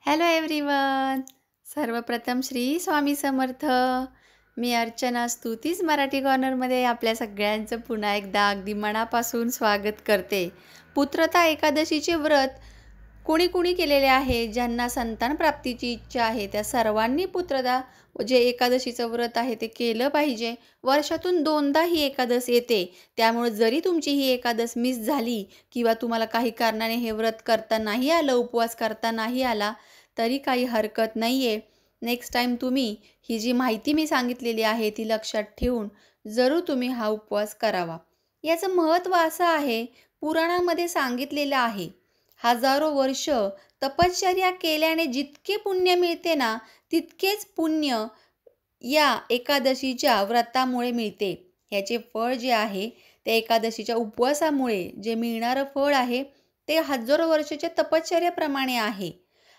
Hello everyone. सर्वप्रथम श्री स्वामी समर्थ. मी अर्चना स्तुतीच मराठी कॉर्नरमध्ये आपल्या सगळ्यांचं पुन्हा एकदा अगदी मनापासून स्वागत करते. पुत्रता एकादशीचे व्रत कुणी कुणी केलेले आहे, ज्यांना संतान प्राप्तीची इच्छा आहे त्या सर्वांनी पुत्रदा जे एकादशीचं व्रत आहे ते केलं पाहिजे. वर्षातून दोनदा ही एकादश येते, त्यामुळे जरी तुमची ही एकादश मिस झाली किंवा तुम्हाला काही कारणाने हे व्रत करता नाही आलं, उपवास करता नाही आला, तरी काही हरकत नाही आहे. नेक्स्ट टाईम तुम्ही ही जी माहिती मी सांगितलेली आहे ती लक्षात ठेवून जरूर तुम्ही हा उपवास करावा. याचं महत्त्व असं आहे, पुराणामध्ये सांगितलेलं आहे, हजारो वर्ष तपश्चर्या केल्याने जितके पुण्य मिळते ना, तितकेच पुण्य या एकादशीच्या व्रतामुळे मिळते. ह्याचे फळ जे आहे, त्या एकादशीच्या उपवासामुळे जे मिळणारं फळ आहे, ते हजारो वर्षाच्या तपश्चर्याप्रमाणे आहे.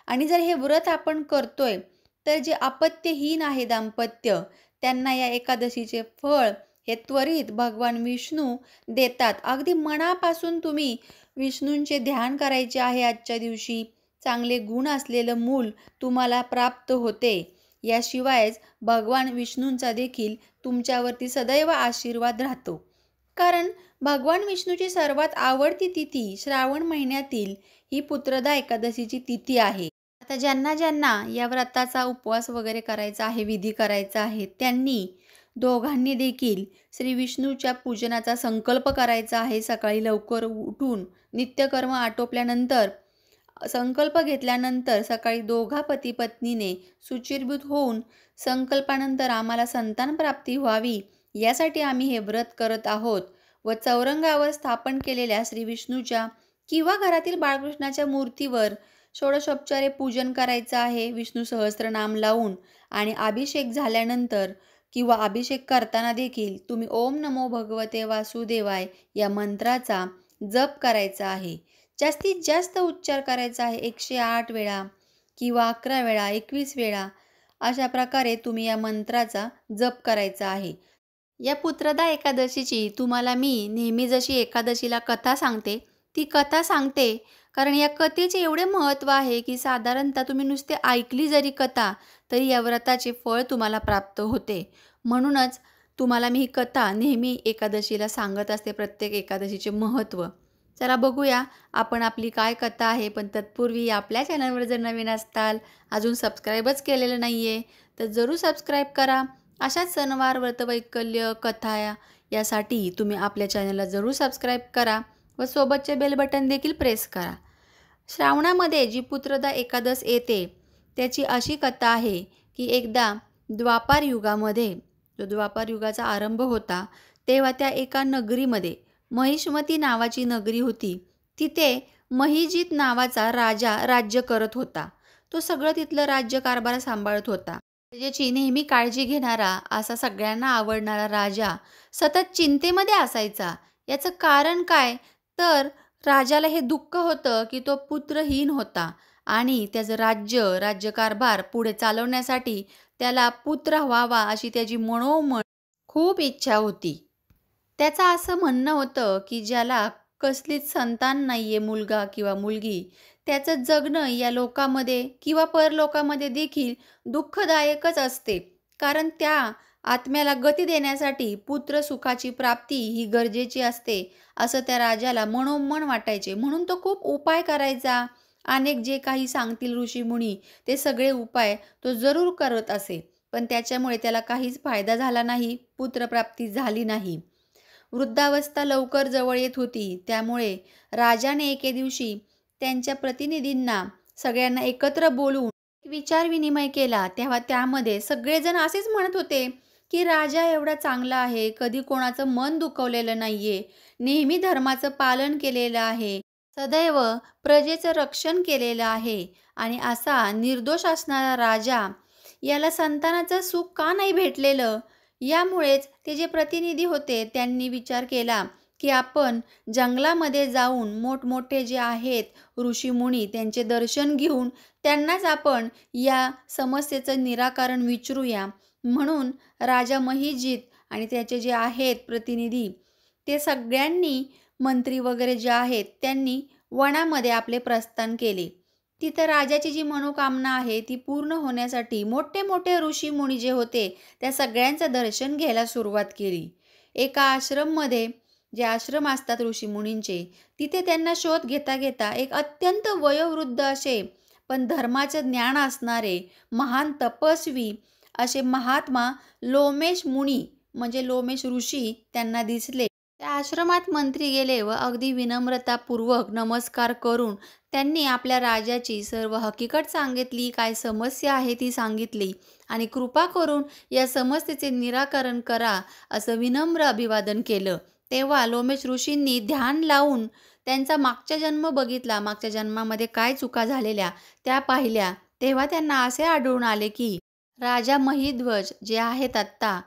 आणि जर हे व्रत आपण करतोय, तर जे अपत्यहीन आहे दाम्पत्य, त्यांना या एकादशीचे फळ हे त्वरित भगवान विष्णू देतात. अगदी मनापासून तुम्ही विष्णूंचे ध्यान करायचे आहे आजच्या दिवशी. चांगले गुण असलेलं मूल तुम्हाला प्राप्त होते. याशिवायच भगवान विष्णूंचा देखील तुमच्यावरती सदैव आशीर्वाद राहतो. कारण भगवान विष्णूची सर्वात आवडती तिथी श्रावण महिन्यातील ही पुत्रदा एकादशीची तिथी आहे. आता ज्यांना ज्यांना या व्रताचा उपवास वगैरे करायचा आहे, विधी करायचा आहे, त्यांनी दोघांनी देखील श्री विष्णूच्या पूजनाचा संकल्प करायचा आहे. सकाळी लवकर उठून नित्यकर्म आटोपल्यानंतर संकल्प घेतल्यानंतर सकाळी दोघा पती पत्नीने शुचिर्भूत होऊन संकल्पानंतर आम्हाला संतान प्राप्ती व्हावी यासाठी आम्ही हे व्रत करत आहोत व चौरंगावर स्थापन केलेल्या श्री विष्णूच्या किंवा घरातील बाळकृष्णाच्या मूर्तीवर षोडशोपचारे पूजन करायचं आहे विष्णू सहस्त्रनाम लावून. आणि अभिषेक झाल्यानंतर किंवा अभिषेक करताना देखील तुम्ही ओम नमो भगवते वासुदेवाय या मंत्राचा जप करायचा आहे. जास्तीत जास्त उच्चार करायचा आहे, 108 वेळा किंवा 11 वेळा, 21 वेळा, अशा प्रकारे तुम्ही या मंत्राचा जप करायचा आहे. या पुत्रदा एकादशीची तुम्हाला मी नेहमी जशी एकादशीला कथा सांगते, ती कथा सांगते. कारण या कथेचे एवढे महत्त्व आहे की साधारणतः तुम्ही नुसते ऐकली जरी कथा, तरी या व्रताचे फळ तुम्हाला प्राप्त होते. म्हणूनच तुम्हाला मी ही कथा नेहमी एकादशीला सांगत असते, प्रत्येक एकादशीचे महत्त्व. चला बघूया आपण आपली काय कथा आहे. पण तत्पूर्वी आपल्या चॅनलवर जर नवीन असताल, अजून सबस्क्राईबच केलेलं नाही आहे, तर जरूर सबस्क्राईब करा. अशाच सणवार व्रतवैकल्य कथा यासाठी तुम्ही आपल्या चॅनलला जरूर सबस्क्राईब करा व सोबतचे बेल बटन देखील प्रेस करा. श्रावणामध्ये जी पुत्रदा एकादश येते त्याची अशी कथा आहे की एकदा द्वापार युगामध्ये, जो द्वापार युगाचा आरंभ होता, तेव्हा त्या एका नगरीमध्ये महिष्मती नावाची नगरी होती. तिथे महिजित नावाचा राजा राज्य करत होता. तो सगळं तिथलं राज्यकारभार सांभाळत होता. प्रजेची नेहमी काळजी घेणारा, असा सगळ्यांना आवडणारा राजा सतत चिंतेमध्ये असायचा. याचं कारण काय, तर राजाला हे दुःख होतं की तो पुत्रहीन होता आणि त्याचं राज्यकारभार पुढे चालवण्यासाठी त्याला पुत्र व्हावा अशी त्याची मनोमन खूप इच्छा होती. त्याचं असं म्हणणं होतं की ज्याला कसलीच संतान नाही आहे, मुलगा किंवा मुलगी, त्याचं जगणं या लोकामध्ये किंवा परलोकामध्ये देखील दुःखदायकच असते. कारण त्या आत्म्याला गती देण्यासाठी पुत्र सुखाची प्राप्ती ही गरजेची असते, असं त्या राजाला मनोमन वाटायचे. म्हणून तो खूप उपाय करायचा. अनेक जे काही सांगतील ऋषीमुनी ते सगळे उपाय तो जरूर करत असे. पण त्याच्यामुळे त्याला काहीच फायदा झाला नाही, पुत्रप्राप्ती झाली नाही. वृद्धावस्था लवकर जवळ येत होती. त्यामुळे राजाने एके दिवशी त्यांच्या प्रतिनिधींना सगळ्यांना एकत्र बोलवून विचार विनिमय केला. तेव्हा त्यामध्ये सगळेजण असेच म्हणत होते की राजा एवढा चांगला आहे, कधी कोणाचं मन दुखवलेलं नाहीये, नेहमी धर्माचं पालन केलेलं आहे, सदैव प्रजेचं रक्षण केलेलं आहे आणि असा निर्दोष असणारा राजा, याला संतानाचं सुख का नाही भेटलेलं. यामुळेच ते जे प्रतिनिधी होते त्यांनी विचार केला की आपण जंगलामध्ये जाऊन मोठमोठे जे आहेत ऋषीमुनी त्यांचे दर्शन घेऊन त्यांनाच आपण या समस्येचं निराकरण विचारूया. म्हणून राजा महिजित आणि त्याचे जे आहेत प्रतिनिधी, ते सगळ्यांनी, मंत्री वगैरे जे आहेत, त्यांनी वनामध्ये आपले प्रस्थान केले. तिथं राजाची जी मनोकामना आहे ती पूर्ण होण्यासाठी मोठे मोठे ऋषी मुनी जे होते त्या सगळ्यांचं दर्शन घ्यायला सुरुवात केली. एका आश्रममध्ये जे आश्रम असतात ऋषी मुनींचे, तिथे त्यांना शोध घेता घेता एक अत्यंत वयोवृद्ध असे पण धर्माचं ज्ञान असणारे महान तपस्वी असे महात्मा लोमेश मुनी म्हणजे लोमेश ऋषी त्यांना दिसले. त्या आश्रमात मंत्री गेले व अगदी विनम्रतापूर्वक नमस्कार करून त्यांनी आपल्या राजाची सर्व हकीकत सांगितली, काय समस्या आहे ती सांगितली आणि कृपा करून या समस्येचे निराकरण करा, असं विनम्र अभिवादन केलं. तेव्हा लोमेश ऋषींनी ध्यान लावून त्यांचा मागचा जन्म बघितला, मागच्या जन्मामध्ये काय चुका झालेल्या त्या पाहिल्या. तेव्हा त्यांना असे आढळून आले की राजा महिध्वज जे आहेत आत्ता,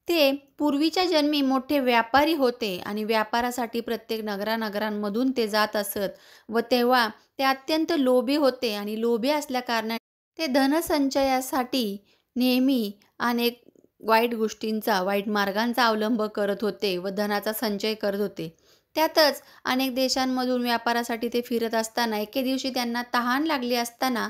ते पूर्वीच्या जन्मी मोठे व्यापारी होते आणि व्यापारासाठी प्रत्येक नगरानगरांमधून ते जात असत व तेव्हा ते अत्यंत लोभी होते आणि लोभी असल्याकारणाने ते धनसंचयासाठी नेहमी अनेक वाईट गोष्टींचा, वाईट मार्गांचा अवलंब करत होते व धनाचा संचय करत होते. त्यातच अनेक देशांमधून व्यापारासाठी ते फिरत असताना एके दिवशी त्यांना तहान लागली असताना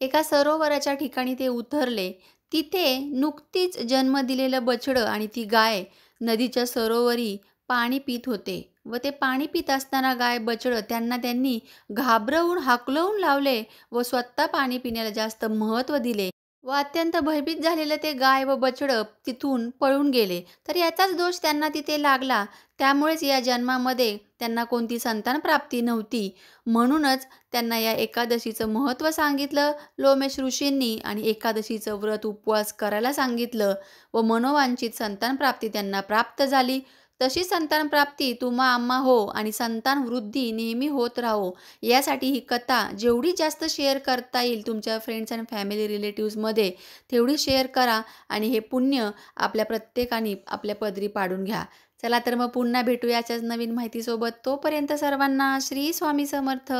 एका सरोवराच्या ठिकाणी ते उतरले. तिथे नुकतीच जन्म दिलेलं बछडं आणि ती गाय नदीच्या सरोवरी पाणी पीत होते व ते पाणी पित असताना गाय, बछडं त्यांनी घाबरवून हाकलवून लावले व स्वतः पाणी पिण्याला जास्त महत्त्व दिले व अत्यंत भयभीत झालेलं ते गाय व बछडं तिथून पळून गेले. तर याचाच दोष त्यांना तिथे लागला. त्यामुळेच या जन्मामध्ये त्यांना कोणती संतान प्राप्ती नव्हती. म्हणूनच त्यांना या एकादशीचं महत्त्व सांगितलं लोमेश ऋषींनी आणि एकादशीचं व्रत उपवास करायला सांगितलं व मनोवांछित संतान प्राप्ती त्यांना प्राप्त झाली. तशी संतान प्राप्ती तुम्हा आम्हा हो आणि संतान वृद्धी नेहमी होत राहो, यासाठी ही कथा जेवढी जास्त शेअर करता येईल तुमच्या फ्रेंड्स अँड फॅमिली रिलेटिव्समध्ये तेवढी शेअर करा आणि हे पुण्य आपल्या प्रत्येकाने आपल्या पदरी पाडून घ्या. चला तर मग पुन्हा भेटूया अशाच नवीन माहितीसोबत. तोपर्यंत सर्वांना श्री स्वामी समर्थ.